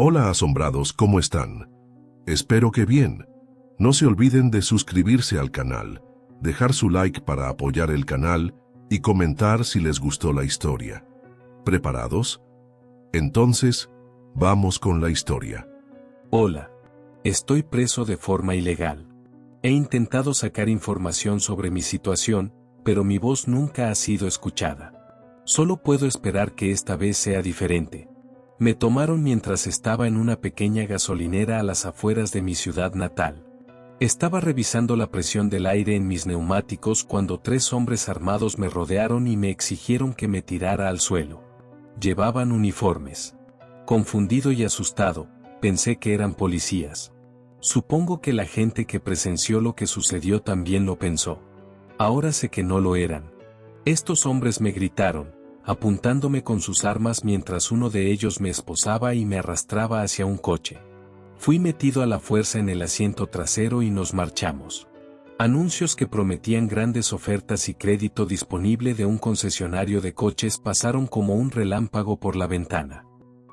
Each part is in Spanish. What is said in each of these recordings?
Hola asombrados, ¿cómo están? Espero que bien. No se olviden de suscribirse al canal, dejar su like para apoyar el canal y comentar si les gustó la historia. ¿Preparados? Entonces, vamos con la historia. Hola. Estoy preso de forma ilegal. He intentado sacar información sobre mi situación, pero mi voz nunca ha sido escuchada. Solo puedo esperar que esta vez sea diferente. Me tomaron mientras estaba en una pequeña gasolinera a las afueras de mi ciudad natal. Estaba revisando la presión del aire en mis neumáticos cuando 3 hombres armados me rodearon y me exigieron que me tirara al suelo. Llevaban uniformes. Confundido y asustado, pensé que eran policías. Supongo que la gente que presenció lo que sucedió también lo pensó. Ahora sé que no lo eran. Estos hombres me gritaron, apuntándome con sus armas mientras uno de ellos me esposaba y me arrastraba hacia un coche. Fui metido a la fuerza en el asiento trasero y nos marchamos. Anuncios que prometían grandes ofertas y crédito disponible de un concesionario de coches pasaron como un relámpago por la ventana.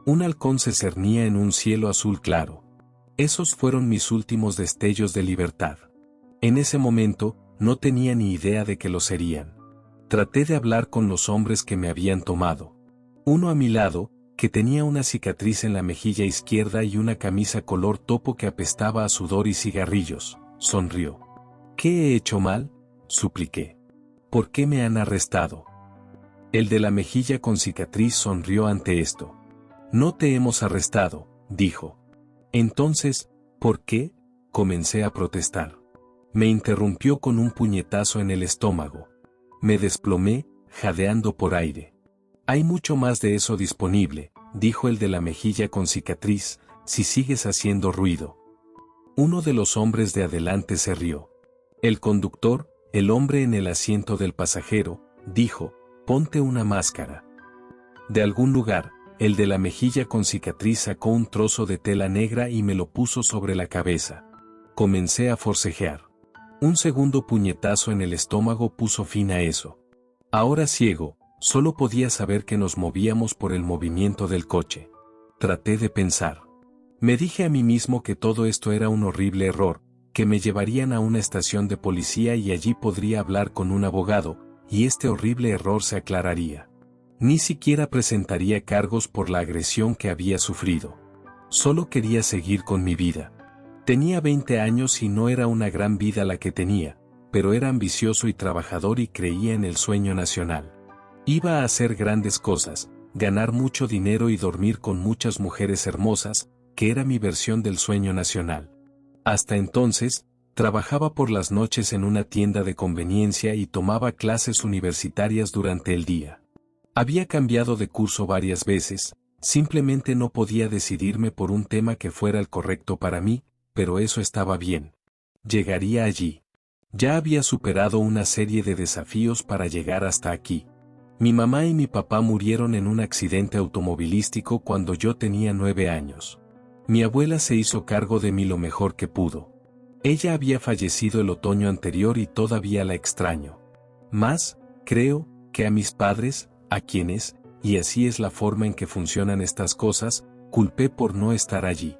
Un halcón se cernía en un cielo azul claro. Esos fueron mis últimos destellos de libertad. En ese momento, no tenía ni idea de que lo serían. Traté de hablar con los hombres que me habían tomado. Uno a mi lado, que tenía una cicatriz en la mejilla izquierda y una camisa color topo que apestaba a sudor y cigarrillos, sonrió. ¿Qué he hecho mal?, supliqué. ¿Por qué me han arrestado? El de la mejilla con cicatriz sonrió ante esto. No te hemos arrestado, dijo. Entonces, ¿por qué?, comencé a protestar. Me interrumpió con un puñetazo en el estómago. Me desplomé, jadeando por aire. Hay mucho más de eso disponible, dijo el de la mejilla con cicatriz, si sigues haciendo ruido. Uno de los hombres de adelante se rió. El conductor, el hombre en el asiento del pasajero, dijo, ponte una máscara. De algún lugar, el de la mejilla con cicatriz sacó un trozo de tela negra y me lo puso sobre la cabeza. Comencé a forcejear. Un segundo puñetazo en el estómago puso fin a eso. Ahora ciego, solo podía saber que nos movíamos por el movimiento del coche. Traté de pensar. Me dije a mí mismo que todo esto era un horrible error, que me llevarían a una estación de policía y allí podría hablar con un abogado, y este horrible error se aclararía. Ni siquiera presentaría cargos por la agresión que había sufrido. Solo quería seguir con mi vida. Tenía 20 años y no era una gran vida la que tenía, pero era ambicioso y trabajador y creía en el sueño nacional. Iba a hacer grandes cosas, ganar mucho dinero y dormir con muchas mujeres hermosas, que era mi versión del sueño nacional. Hasta entonces, trabajaba por las noches en una tienda de conveniencia y tomaba clases universitarias durante el día. Había cambiado de curso varias veces, simplemente no podía decidirme por un tema que fuera el correcto para mí, pero eso estaba bien. Llegaría allí. Ya había superado una serie de desafíos para llegar hasta aquí. Mi mamá y mi papá murieron en un accidente automovilístico cuando yo tenía 9 años. Mi abuela se hizo cargo de mí lo mejor que pudo. Ella había fallecido el otoño anterior y todavía la extraño. Más, creo, que a mis padres, a quienes, y así es la forma en que funcionan estas cosas, culpé por no estar allí.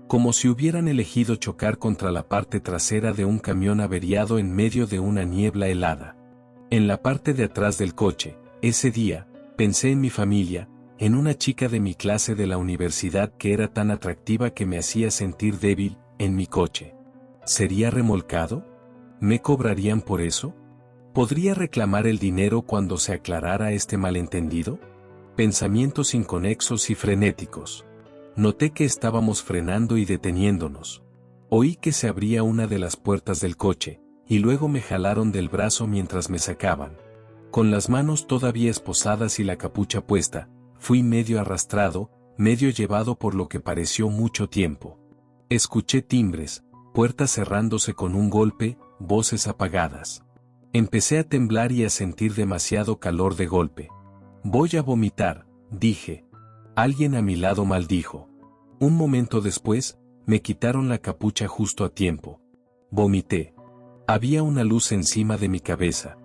Como si hubieran elegido chocar contra la parte trasera de un camión averiado en medio de una niebla helada. En la parte de atrás del coche, ese día, pensé en mi familia, en una chica de mi clase de la universidad que era tan atractiva que me hacía sentir débil, en mi coche. ¿Sería remolcado? ¿Me cobrarían por eso? ¿Podría reclamar el dinero cuando se aclarara este malentendido? Pensamientos inconexos y frenéticos. Noté que estábamos frenando y deteniéndonos. Oí que se abría una de las puertas del coche, y luego me jalaron del brazo mientras me sacaban. Con las manos todavía esposadas y la capucha puesta, fui medio arrastrado, medio llevado por lo que pareció mucho tiempo. Escuché timbres, puertas cerrándose con un golpe, voces apagadas. Empecé a temblar y a sentir demasiado calor de golpe. Voy a vomitar, dije. Alguien a mi lado maldijo. Un momento después, me quitaron la capucha justo a tiempo. Vomité. Había una luz encima de mi cabeza.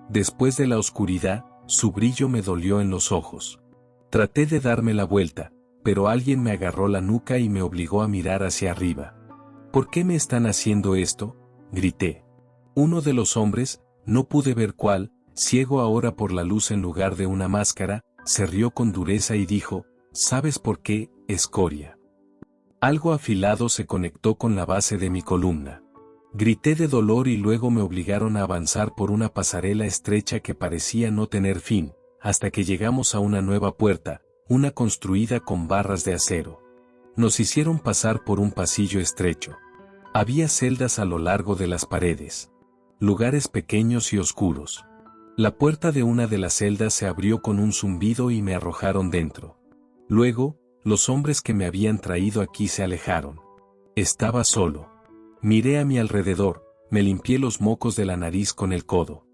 Después de la oscuridad, su brillo me dolió en los ojos. Traté de darme la vuelta, pero alguien me agarró la nuca y me obligó a mirar hacia arriba. ¿Por qué me están haciendo esto?, grité. Uno de los hombres, no pude ver cuál, ciego ahora por la luz en lugar de una máscara, se rió con dureza y dijo: ¿sabes por qué, escoria? Algo afilado se conectó con la base de mi columna. Grité de dolor y luego me obligaron a avanzar por una pasarela estrecha que parecía no tener fin, hasta que llegamos a una nueva puerta, una construida con barras de acero. Nos hicieron pasar por un pasillo estrecho. Había celdas a lo largo de las paredes. Lugares pequeños y oscuros. La puerta de una de las celdas se abrió con un zumbido y me arrojaron dentro. Luego, los hombres que me habían traído aquí se alejaron. Estaba solo. Miré a mi alrededor, me limpié los mocos de la nariz con el codo.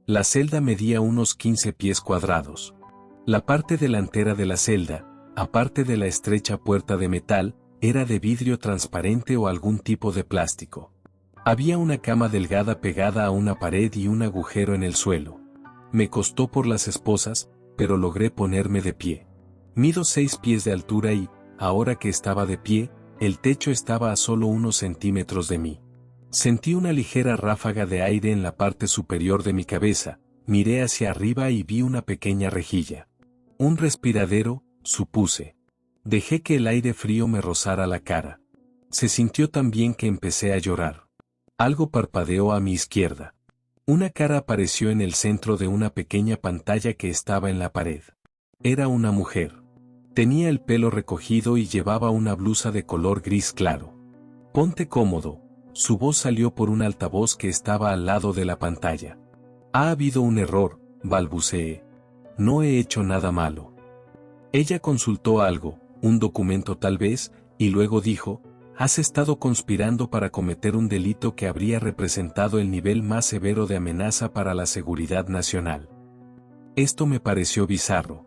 La celda medía unos 15 pies cuadrados. La parte delantera de la celda, aparte de la estrecha puerta de metal, era de vidrio transparente o algún tipo de plástico. Había una cama delgada pegada a una pared y un agujero en el suelo. Me costó por las esposas, pero logré ponerme de pie. Mido 6 pies de altura y, ahora que estaba de pie, el techo estaba a solo unos centímetros de mí. Sentí una ligera ráfaga de aire en la parte superior de mi cabeza, miré hacia arriba y vi una pequeña rejilla. Un respiradero, supuse. Dejé que el aire frío me rozara la cara. Se sintió tan bien que empecé a llorar. Algo parpadeó a mi izquierda. Una cara apareció en el centro de una pequeña pantalla que estaba en la pared. Era una mujer. Tenía el pelo recogido y llevaba una blusa de color gris claro. Ponte cómodo. Su voz salió por un altavoz que estaba al lado de la pantalla. Ha habido un error, balbuceé. No he hecho nada malo. Ella consultó algo, un documento tal vez, y luego dijo: has estado conspirando para cometer un delito que habría representado el nivel más severo de amenaza para la seguridad nacional. Esto me pareció bizarro.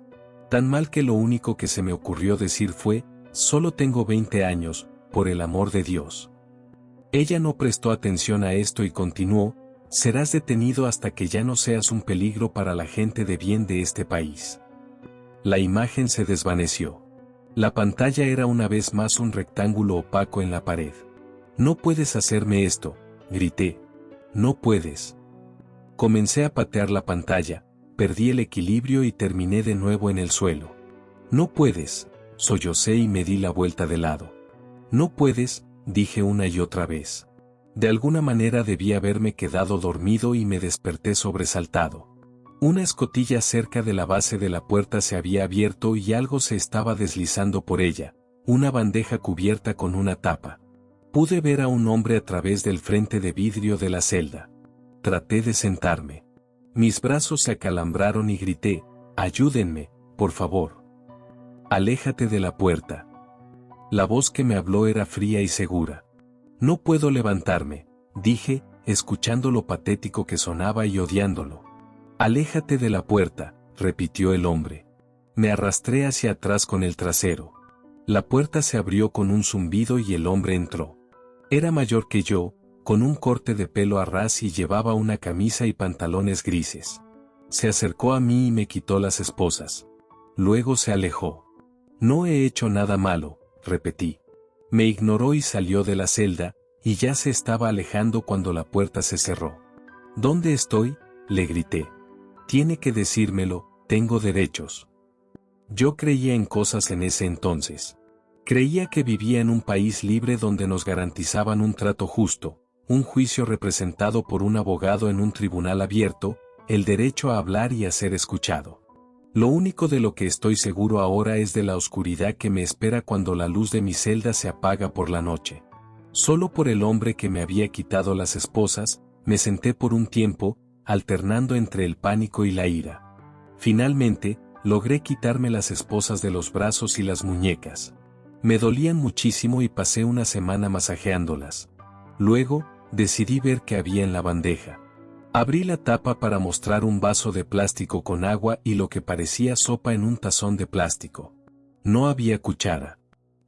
Tan mal que lo único que se me ocurrió decir fue: solo tengo 20 años, por el amor de Dios. Ella no prestó atención a esto y continuó: serás detenido hasta que ya no seas un peligro para la gente de bien de este país. La imagen se desvaneció. La pantalla era una vez más un rectángulo opaco en la pared. No puedes hacerme esto, grité. No puedes. Comencé a patear la pantalla, perdí el equilibrio y terminé de nuevo en el suelo. No puedes, sollocé y me di la vuelta de lado. No puedes, dije una y otra vez. De alguna manera debí haberme quedado dormido y me desperté sobresaltado. Una escotilla cerca de la base de la puerta se había abierto y algo se estaba deslizando por ella, una bandeja cubierta con una tapa. Pude ver a un hombre a través del frente de vidrio de la celda. Traté de sentarme. Mis brazos se acalambraron y grité: ayúdenme, por favor. Aléjate de la puerta. La voz que me habló era fría y segura. No puedo levantarme, dije, escuchando lo patético que sonaba y odiándolo. Aléjate de la puerta, repitió el hombre. Me arrastré hacia atrás con el trasero. La puerta se abrió con un zumbido y el hombre entró. Era mayor que yo, con un corte de pelo a ras y llevaba una camisa y pantalones grises. Se acercó a mí y me quitó las esposas. Luego se alejó. No he hecho nada malo, repetí. Me ignoró y salió de la celda, y ya se estaba alejando cuando la puerta se cerró. ¿Dónde estoy?, le grité. Tiene que decírmelo, tengo derechos. Yo creía en cosas en ese entonces. Creía que vivía en un país libre donde nos garantizaban un trato justo, un juicio representado por un abogado en un tribunal abierto, el derecho a hablar y a ser escuchado. Lo único de lo que estoy seguro ahora es de la oscuridad que me espera cuando la luz de mi celda se apaga por la noche. Solo por el hombre que me había quitado las esposas, me senté por un tiempo, alternando entre el pánico y la ira. Finalmente, logré quitarme las esposas de los brazos y las muñecas. Me dolían muchísimo y pasé una semana masajeándolas. Luego, decidí ver qué había en la bandeja. Abrí la tapa para mostrar un vaso de plástico con agua y lo que parecía sopa en un tazón de plástico. No había cuchara.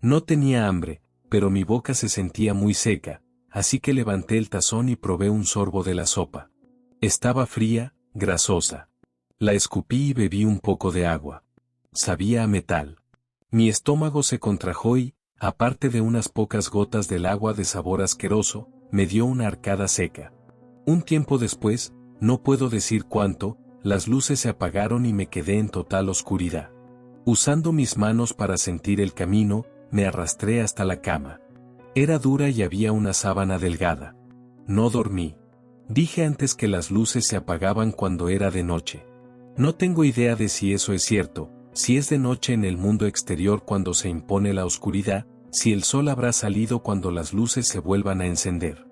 No tenía hambre, pero mi boca se sentía muy seca, así que levanté el tazón y probé un sorbo de la sopa. Estaba fría, grasosa. La escupí y bebí un poco de agua. Sabía a metal. Mi estómago se contrajo y, aparte de unas pocas gotas del agua de sabor asqueroso, me dio una arcada seca. Un tiempo después, no puedo decir cuánto, las luces se apagaron y me quedé en total oscuridad. Usando mis manos para sentir el camino, me arrastré hasta la cama. Era dura y había una sábana delgada. No dormí. Dije antes que las luces se apagaban cuando era de noche. No tengo idea de si eso es cierto, si es de noche en el mundo exterior cuando se impone la oscuridad, si el sol habrá salido cuando las luces se vuelvan a encender.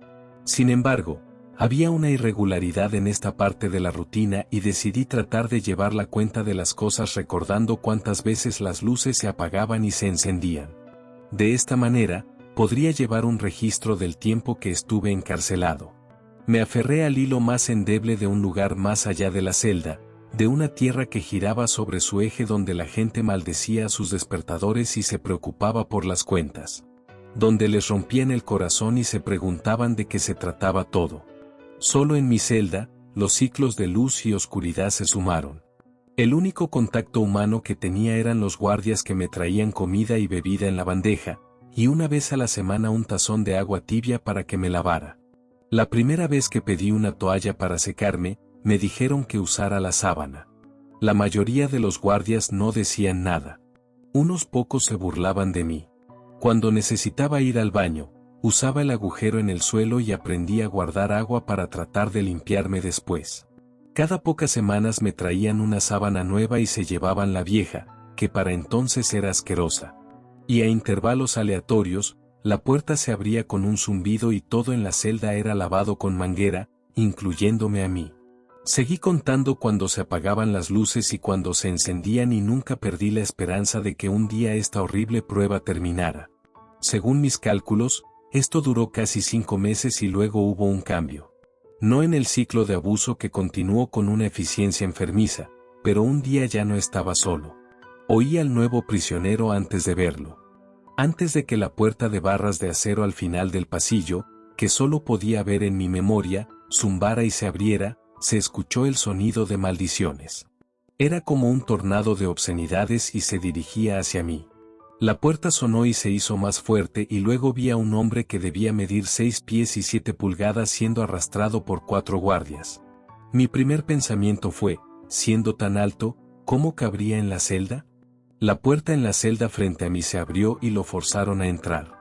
Sin embargo, había una irregularidad en esta parte de la rutina y decidí tratar de llevar la cuenta de las cosas recordando cuántas veces las luces se apagaban y se encendían. De esta manera, podría llevar un registro del tiempo que estuve encarcelado. Me aferré al hilo más endeble de un lugar más allá de la celda, de una tierra que giraba sobre su eje donde la gente maldecía a sus despertadores y se preocupaba por las cuentas. Donde les rompían el corazón y se preguntaban de qué se trataba todo. Solo en mi celda, los ciclos de luz y oscuridad se sumaron. El único contacto humano que tenía eran los guardias que me traían comida y bebida en la bandeja, y una vez a la semana un tazón de agua tibia para que me lavara. La primera vez que pedí una toalla para secarme, me dijeron que usara la sábana. La mayoría de los guardias no decían nada. Unos pocos se burlaban de mí. Cuando necesitaba ir al baño, usaba el agujero en el suelo y aprendí a guardar agua para tratar de limpiarme después. Cada pocas semanas me traían una sábana nueva y se llevaban la vieja, que para entonces era asquerosa. Y a intervalos aleatorios, la puerta se abría con un zumbido y todo en la celda era lavado con manguera, incluyéndome a mí. Seguí contando cuando se apagaban las luces y cuando se encendían y nunca perdí la esperanza de que un día esta horrible prueba terminara. Según mis cálculos, esto duró casi 5 meses y luego hubo un cambio. No en el ciclo de abuso que continuó con una eficiencia enfermiza, pero un día ya no estaba solo. Oí al nuevo prisionero antes de verlo. Antes de que la puerta de barras de acero al final del pasillo, que solo podía ver en mi memoria, zumbara y se abriera, se escuchó el sonido de maldiciones. Era como un tornado de obscenidades y se dirigía hacia mí. La puerta sonó y se hizo más fuerte y luego vi a un hombre que debía medir 6 pies y 7 pulgadas siendo arrastrado por 4 guardias. Mi primer pensamiento fue, siendo tan alto, ¿cómo cabría en la celda? La puerta en la celda frente a mí se abrió y lo forzaron a entrar.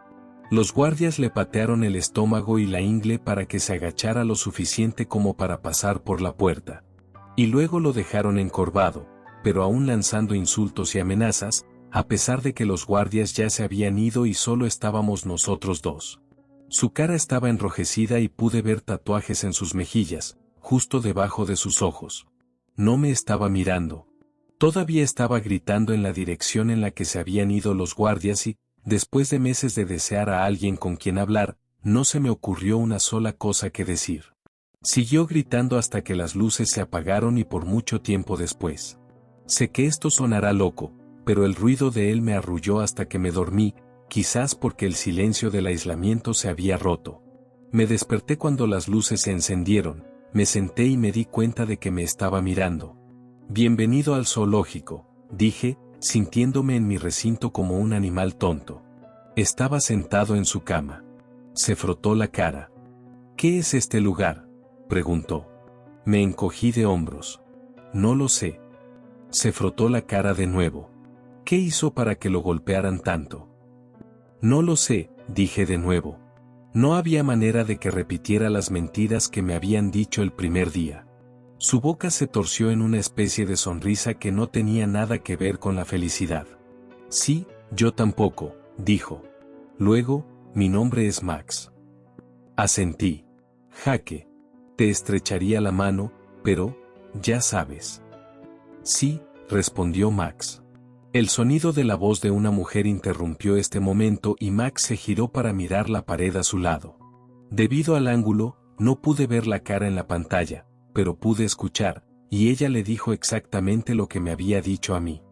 Los guardias le patearon el estómago y la ingle para que se agachara lo suficiente como para pasar por la puerta. Y luego lo dejaron encorvado, pero aún lanzando insultos y amenazas, a pesar de que los guardias ya se habían ido y solo estábamos nosotros dos. Su cara estaba enrojecida y pude ver tatuajes en sus mejillas, justo debajo de sus ojos. No me estaba mirando. Todavía estaba gritando en la dirección en la que se habían ido los guardias y, después de meses de desear a alguien con quien hablar, no se me ocurrió una sola cosa que decir. Siguió gritando hasta que las luces se apagaron y por mucho tiempo después. Sé que esto sonará loco, pero el ruido de él me arrulló hasta que me dormí, quizás porque el silencio del aislamiento se había roto. Me desperté cuando las luces se encendieron, me senté y me di cuenta de que me estaba mirando. Bienvenido al zoológico, dije, sintiéndome en mi recinto como un animal tonto. Estaba sentado en su cama. Se frotó la cara. ¿Qué es este lugar?, preguntó. Me encogí de hombros. No lo sé. Se frotó la cara de nuevo. ¿Qué hizo para que lo golpearan tanto? No lo sé, dije de nuevo. No había manera de que repitiera las mentiras que me habían dicho el primer día. Su boca se torció en una especie de sonrisa que no tenía nada que ver con la felicidad. Sí, yo tampoco, dijo. Luego, mi nombre es Max. Asentí. Jaque. Te estrecharía la mano, pero, ya sabes. Sí, respondió Max. El sonido de la voz de una mujer interrumpió este momento y Max se giró para mirar la pared a su lado. Debido al ángulo, no pude ver la cara en la pantalla, pero pude escuchar, y ella le dijo exactamente lo que me había dicho a mí.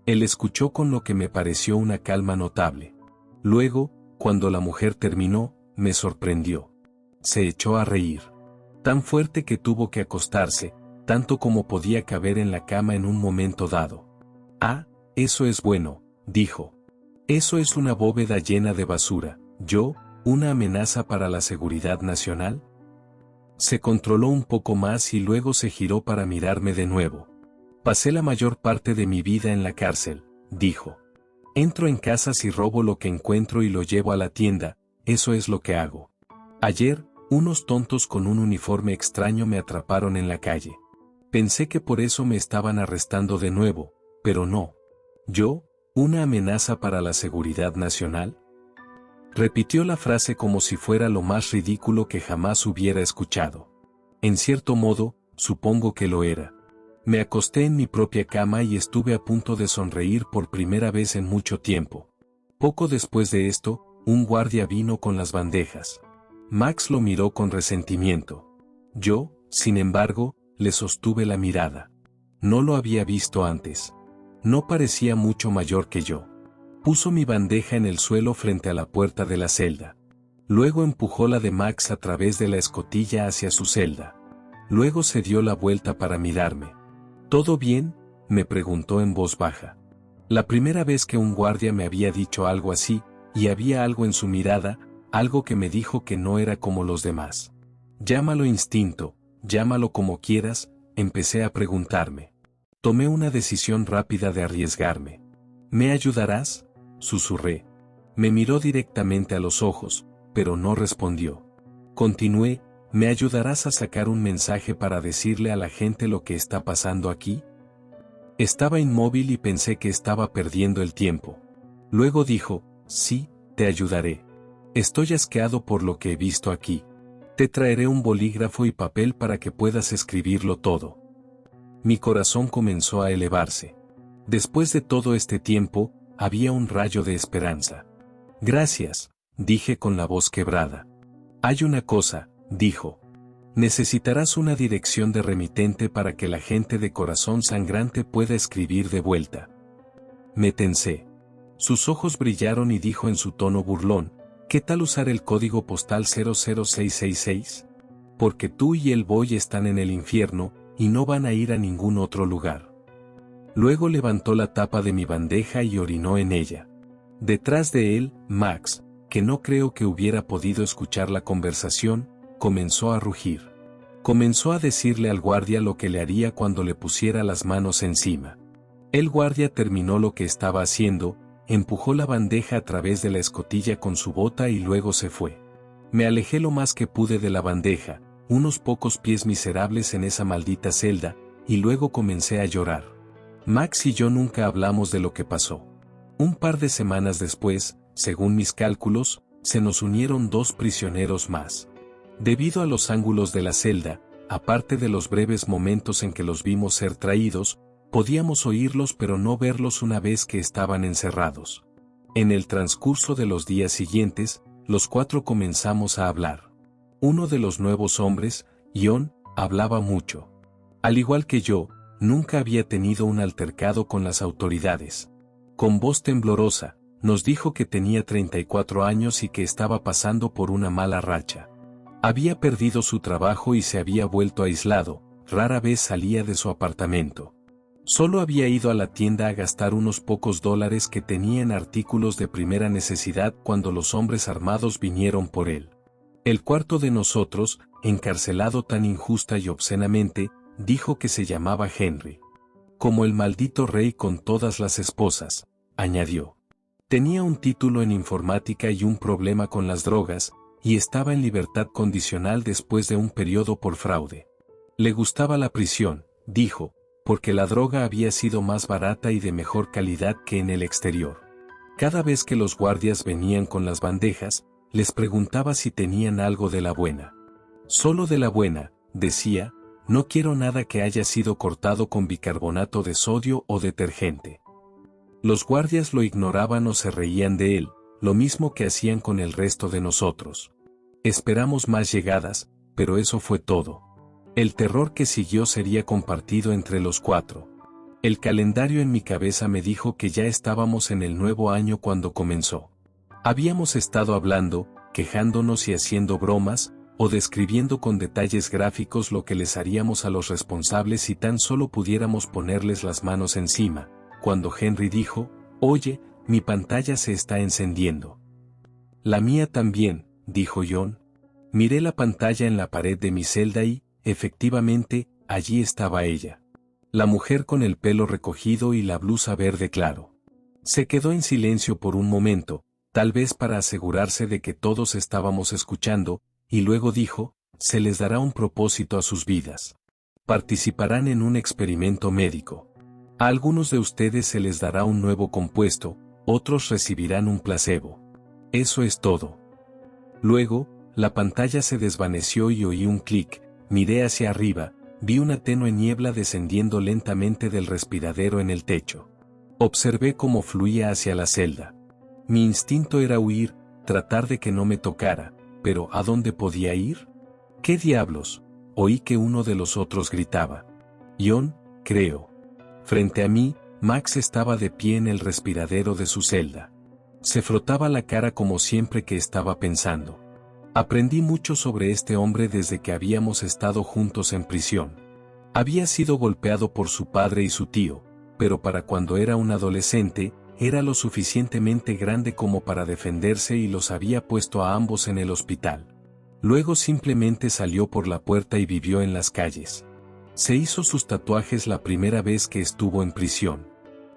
Él escuchó con lo que me pareció una calma notable. Luego, cuando la mujer terminó, me sorprendió. Se echó a reír. Tan fuerte que tuvo que acostarse, tanto como podía caber en la cama en un momento dado. Ah, eso es bueno, dijo, Eso es una bóveda llena de basura. ¿Yo, una amenaza para la seguridad nacional? Se controló un poco más y luego se giró para mirarme de nuevo. Pasé la mayor parte de mi vida en la cárcel, dijo. Entro en casas y robo lo que encuentro y lo llevo a la tienda, eso es lo que hago. Ayer, unos tontos con un uniforme extraño me atraparon en la calle. Pensé que por eso me estaban arrestando de nuevo, pero no. ¿Yo, una amenaza para la seguridad nacional? Repitió la frase como si fuera lo más ridículo que jamás hubiera escuchado. En cierto modo, supongo que lo era. Me acosté en mi propia cama y estuve a punto de sonreír por primera vez en mucho tiempo. Poco después de esto, un guardia vino con las bandejas. Max lo miró con resentimiento. Yo, sin embargo, le sostuve la mirada. No lo había visto antes. No parecía mucho mayor que yo. Puso mi bandeja en el suelo frente a la puerta de la celda. Luego empujó la de Max a través de la escotilla hacia su celda. Luego se dio la vuelta para mirarme. ¿Todo bien?, me preguntó en voz baja. La primera vez que un guardia me había dicho algo así, y había algo en su mirada, algo que me dijo que no era como los demás. Llámalo instinto, llámalo como quieras, empecé a preguntarme. Tomé una decisión rápida de arriesgarme. ¿Me ayudarás?, susurré. Me miró directamente a los ojos, pero no respondió. Continué. ¿Me ayudarás a sacar un mensaje para decirle a la gente lo que está pasando aquí? Estaba inmóvil y pensé que estaba perdiendo el tiempo. Luego dijo, sí, te ayudaré. Estoy asqueado por lo que he visto aquí. Te traeré un bolígrafo y papel para que puedas escribirlo todo. Mi corazón comenzó a elevarse. Después de todo este tiempo, había un rayo de esperanza. Gracias, dije con la voz quebrada. Hay una cosa, dijo. Necesitarás una dirección de remitente para que la gente de corazón sangrante pueda escribir de vuelta. Me tensé. Sus ojos brillaron y dijo en su tono burlón, ¿qué tal usar el código postal 00666? Porque tú y el boy están en el infierno, y no van a ir a ningún otro lugar. Luego levantó la tapa de mi bandeja y orinó en ella. Detrás de él, Max, que no creo que hubiera podido escuchar la conversación, comenzó a rugir. Comenzó a decirle al guardia lo que le haría cuando le pusiera las manos encima. El guardia terminó lo que estaba haciendo, empujó la bandeja a través de la escotilla con su bota y luego se fue. Me alejé lo más que pude de la bandeja, unos pocos pies miserables en esa maldita celda, y luego comencé a llorar. Max y yo nunca hablamos de lo que pasó. Un par de semanas después, según mis cálculos, se nos unieron 2 prisioneros más. Debido a los ángulos de la celda, aparte de los breves momentos en que los vimos ser traídos, podíamos oírlos pero no verlos una vez que estaban encerrados. En el transcurso de los días siguientes, los 4 comenzamos a hablar. Uno de los nuevos hombres, Ion, hablaba mucho. Al igual que yo, nunca había tenido un altercado con las autoridades. Con voz temblorosa, nos dijo que tenía 34 años y que estaba pasando por una mala racha. Había perdido su trabajo y se había vuelto aislado, rara vez salía de su apartamento. Solo había ido a la tienda a gastar unos pocos dólares que tenía en artículos de primera necesidad cuando los hombres armados vinieron por él. El cuarto de nosotros, encarcelado tan injusta y obscenamente, dijo que se llamaba Henry. Como el maldito rey con todas las esposas, añadió. Tenía un título en informática y un problema con las drogas, y estaba en libertad condicional después de un periodo por fraude. Le gustaba la prisión, dijo, porque la droga había sido más barata y de mejor calidad que en el exterior. Cada vez que los guardias venían con las bandejas, les preguntaba si tenían algo de la buena. Solo de la buena, decía, no quiero nada que haya sido cortado con bicarbonato de sodio o detergente. Los guardias lo ignoraban o se reían de él, lo mismo que hacían con el resto de nosotros. Esperamos más llegadas, pero eso fue todo. El terror que siguió sería compartido entre los 4. El calendario en mi cabeza me dijo que ya estábamos en el nuevo año cuando comenzó. Habíamos estado hablando, quejándonos y haciendo bromas, o describiendo con detalles gráficos lo que les haríamos a los responsables si tan solo pudiéramos ponerles las manos encima, cuando Henry dijo, oye, Mi pantalla se está encendiendo. La mía también, dijo John. Miré la pantalla en la pared de mi celda y, efectivamente, allí estaba ella. La mujer con el pelo recogido y la blusa verde claro. Se quedó en silencio por un momento, tal vez para asegurarse de que todos estábamos escuchando, y luego dijo, se les dará un propósito a sus vidas. Participarán en un experimento médico. A algunos de ustedes se les dará un nuevo compuesto, otros recibirán un placebo. Eso es todo. Luego, la pantalla se desvaneció y oí un clic, miré hacia arriba, vi una tenue niebla descendiendo lentamente del respiradero en el techo. Observé cómo fluía hacia la celda. Mi instinto era huir, tratar de que no me tocara, pero ¿a dónde podía ir? ¿Qué diablos? Oí que uno de los otros gritaba. John, creo. Frente a mí, Max estaba de pie en el respiradero de su celda. Se frotaba la cara como siempre que estaba pensando. Aprendí mucho sobre este hombre desde que habíamos estado juntos en prisión. Había sido golpeado por su padre y su tío, pero para cuando era un adolescente, era lo suficientemente grande como para defenderse y los había puesto a ambos en el hospital. Luego simplemente salió por la puerta y vivió en las calles. Se hizo sus tatuajes la primera vez que estuvo en prisión.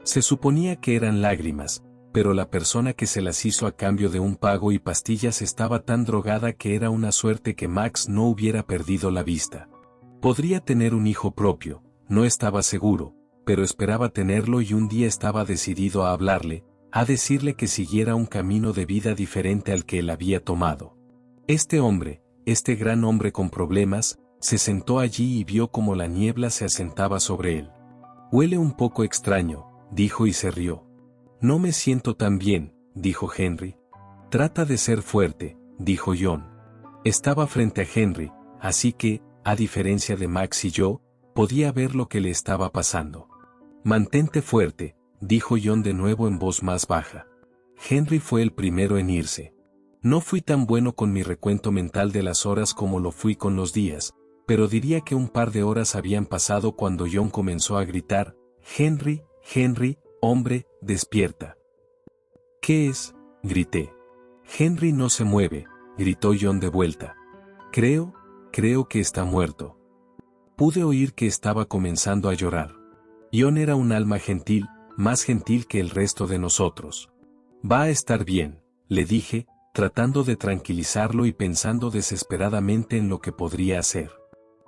Se suponía que eran lágrimas, pero la persona que se las hizo a cambio de un pago y pastillas estaba tan drogada que era una suerte que Max no hubiera perdido la vista. Podría tener un hijo propio, no estaba seguro, pero esperaba tenerlo y un día estaba decidido a hablarle, a decirle que siguiera un camino de vida diferente al que él había tomado. Este hombre, este gran hombre con problemas, se sentó allí y vio cómo la niebla se asentaba sobre él. Huele un poco extraño, dijo y se rió. No me siento tan bien, dijo Henry. Trata de ser fuerte, dijo John. Estaba frente a Henry, así que, a diferencia de Max y yo, podía ver lo que le estaba pasando. Mantente fuerte, dijo John de nuevo en voz más baja. Henry fue el primero en irse. No fui tan bueno con mi recuento mental de las horas como lo fui con los días, pero diría que un par de horas habían pasado cuando John comenzó a gritar, Henry, Henry, hombre, despierta. ¿Qué es? Grité. Henry no se mueve, gritó John de vuelta. Creo que está muerto. Pude oír que estaba comenzando a llorar. John era un alma gentil, más gentil que el resto de nosotros. Va a estar bien, le dije, tratando de tranquilizarlo y pensando desesperadamente en lo que podría hacer.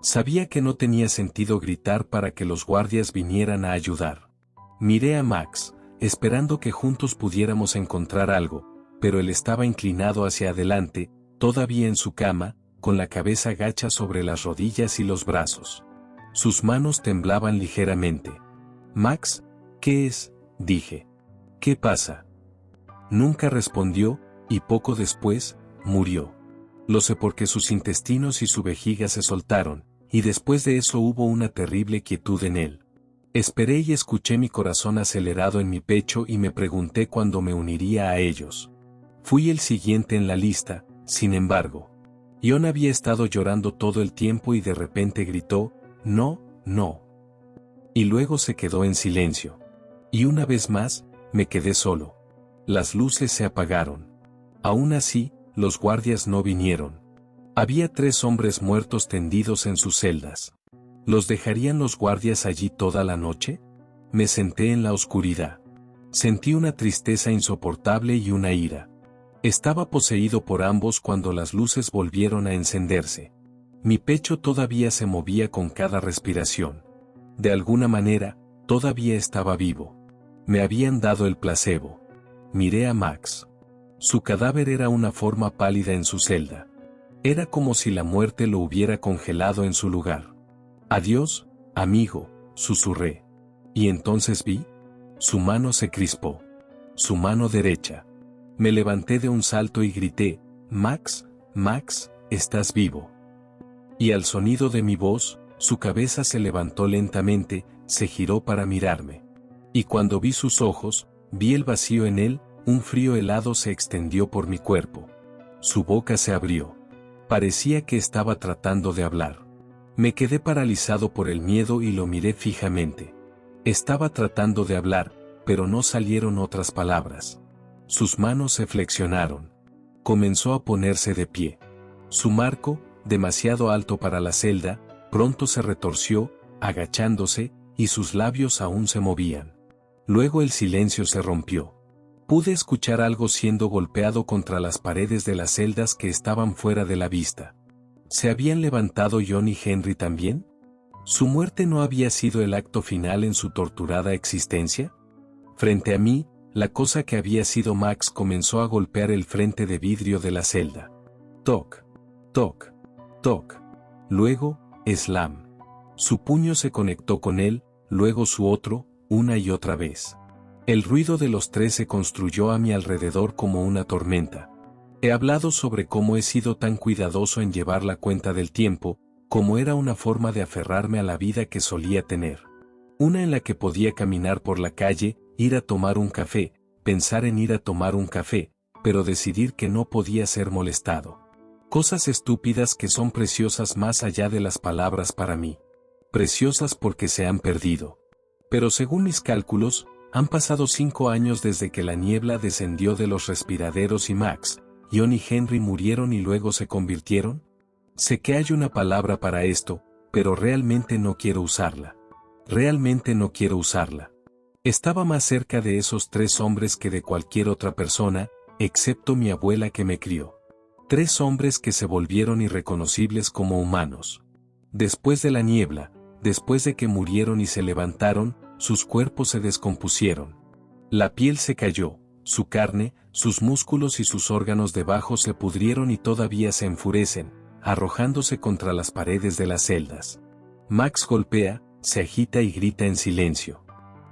Sabía que no tenía sentido gritar para que los guardias vinieran a ayudar. Miré a Max, esperando que juntos pudiéramos encontrar algo, pero él estaba inclinado hacia adelante, todavía en su cama, con la cabeza gacha sobre las rodillas y los brazos. Sus manos temblaban ligeramente. Max, ¿qué es? Dije. ¿Qué pasa? Nunca respondió, y poco después, murió. Lo sé porque sus intestinos y su vejiga se soltaron, y después de eso hubo una terrible quietud en él. Esperé y escuché mi corazón acelerado en mi pecho y me pregunté cuándo me uniría a ellos. Fui el siguiente en la lista, sin embargo. John había estado llorando todo el tiempo y de repente gritó, no, no. Y luego se quedó en silencio. Y una vez más, me quedé solo. Las luces se apagaron. Aún así, los guardias no vinieron. Había 3 hombres muertos tendidos en sus celdas. ¿Los dejarían los guardias allí toda la noche? Me senté en la oscuridad. Sentí una tristeza insoportable y una ira. Estaba poseído por ambos cuando las luces volvieron a encenderse. Mi pecho todavía se movía con cada respiración. De alguna manera, todavía estaba vivo. Me habían dado el placebo. Miré a Max. Su cadáver era una forma pálida en su celda. Era como si la muerte lo hubiera congelado en su lugar. Adiós, amigo, susurré. Y entonces vi. Su mano se crispó. Su mano derecha. Me levanté de un salto y grité, Max, Max, estás vivo. Y al sonido de mi voz, su cabeza se levantó lentamente, se giró para mirarme. Y cuando vi sus ojos, vi el vacío en él, un frío helado se extendió por mi cuerpo. Su boca se abrió. Parecía que estaba tratando de hablar. Me quedé paralizado por el miedo y lo miré fijamente. Estaba tratando de hablar, pero no salieron otras palabras. Sus manos se flexionaron. Comenzó a ponerse de pie. Su marco, demasiado alto para la celda, pronto se retorció, agachándose, y sus labios aún se movían. Luego el silencio se rompió. Pude escuchar algo siendo golpeado contra las paredes de las celdas que estaban fuera de la vista. ¿Se habían levantado John y Henry también? ¿Su muerte no había sido el acto final en su torturada existencia? Frente a mí, la cosa que había sido Max comenzó a golpear el frente de vidrio de la celda. Toc, toc, toc. Luego, slam. Su puño se conectó con él, luego su otro, una y otra vez. El ruido de los tres se construyó a mi alrededor como una tormenta. He hablado sobre cómo he sido tan cuidadoso en llevar la cuenta del tiempo, como era una forma de aferrarme a la vida que solía tener. Una en la que podía caminar por la calle, ir a tomar un café, pensar en ir a tomar un café, pero decidir que no podía ser molestado. Cosas estúpidas que son preciosas más allá de las palabras para mí. Preciosas porque se han perdido. Pero según mis cálculos, han pasado 5 años desde que la niebla descendió de los respiraderos y Max, John y Henry murieron y luego se convirtieron. Sé que hay una palabra para esto, pero realmente no quiero usarla. Realmente no quiero usarla. Estaba más cerca de esos 3 hombres que de cualquier otra persona, excepto mi abuela que me crió. 3 hombres que se volvieron irreconocibles como humanos. Después de la niebla, después de que murieron y se levantaron, sus cuerpos se descompusieron. La piel se cayó, su carne, sus músculos y sus órganos debajo se pudrieron y todavía se enfurecen, arrojándose contra las paredes de las celdas. Max golpea, se agita y grita en silencio.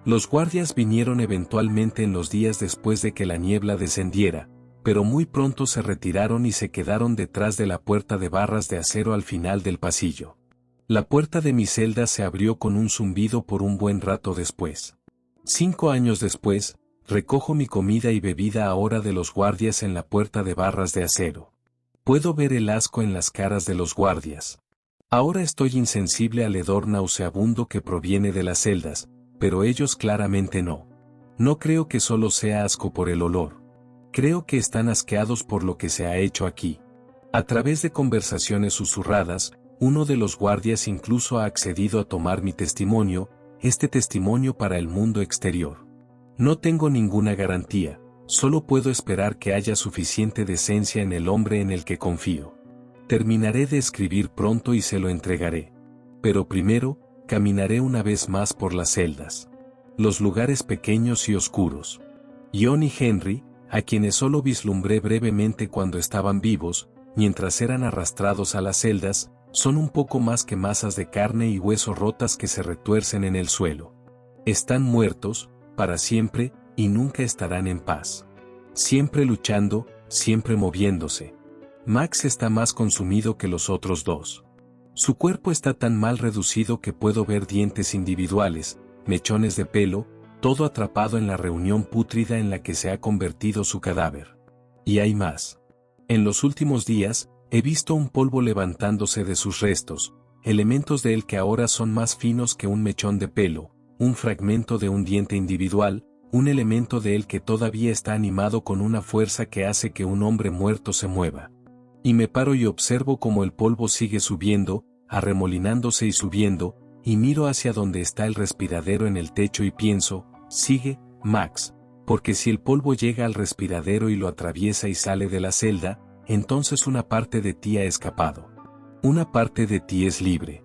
Los guardias vinieron eventualmente en los días después de que la niebla descendiera, pero muy pronto se retiraron y se quedaron detrás de la puerta de barras de acero al final del pasillo. La puerta de mi celda se abrió con un zumbido por un buen rato después. 5 años después, recojo mi comida y bebida ahora de los guardias en la puerta de barras de acero. Puedo ver el asco en las caras de los guardias. Ahora estoy insensible al hedor nauseabundo que proviene de las celdas, pero ellos claramente no. No creo que solo sea asco por el olor. Creo que están asqueados por lo que se ha hecho aquí. A través de conversaciones susurradas, uno de los guardias incluso ha accedido a tomar mi testimonio, este testimonio para el mundo exterior. No tengo ninguna garantía, solo puedo esperar que haya suficiente decencia en el hombre en el que confío. Terminaré de escribir pronto y se lo entregaré. Pero primero, caminaré una vez más por las celdas. Los lugares pequeños y oscuros. John y Henry, a quienes solo vislumbré brevemente cuando estaban vivos, mientras eran arrastrados a las celdas, son un poco más que masas de carne y hueso rotas que se retuercen en el suelo. Están muertos, para siempre, y nunca estarán en paz. Siempre luchando, siempre moviéndose. Max está más consumido que los otros 2. Su cuerpo está tan mal reducido que puedo ver dientes individuales, mechones de pelo, todo atrapado en la reunión pútrida en la que se ha convertido su cadáver. Y hay más. En los últimos días, he visto un polvo levantándose de sus restos, elementos de él que ahora son más finos que un mechón de pelo, un fragmento de un diente individual, un elemento de él que todavía está animado con una fuerza que hace que un hombre muerto se mueva. Y me paro y observo cómo el polvo sigue subiendo, arremolinándose y subiendo, y miro hacia donde está el respiradero en el techo y pienso, sigue, Max, porque si el polvo llega al respiradero y lo atraviesa y sale de la celda, entonces una parte de ti ha escapado. Una parte de ti es libre.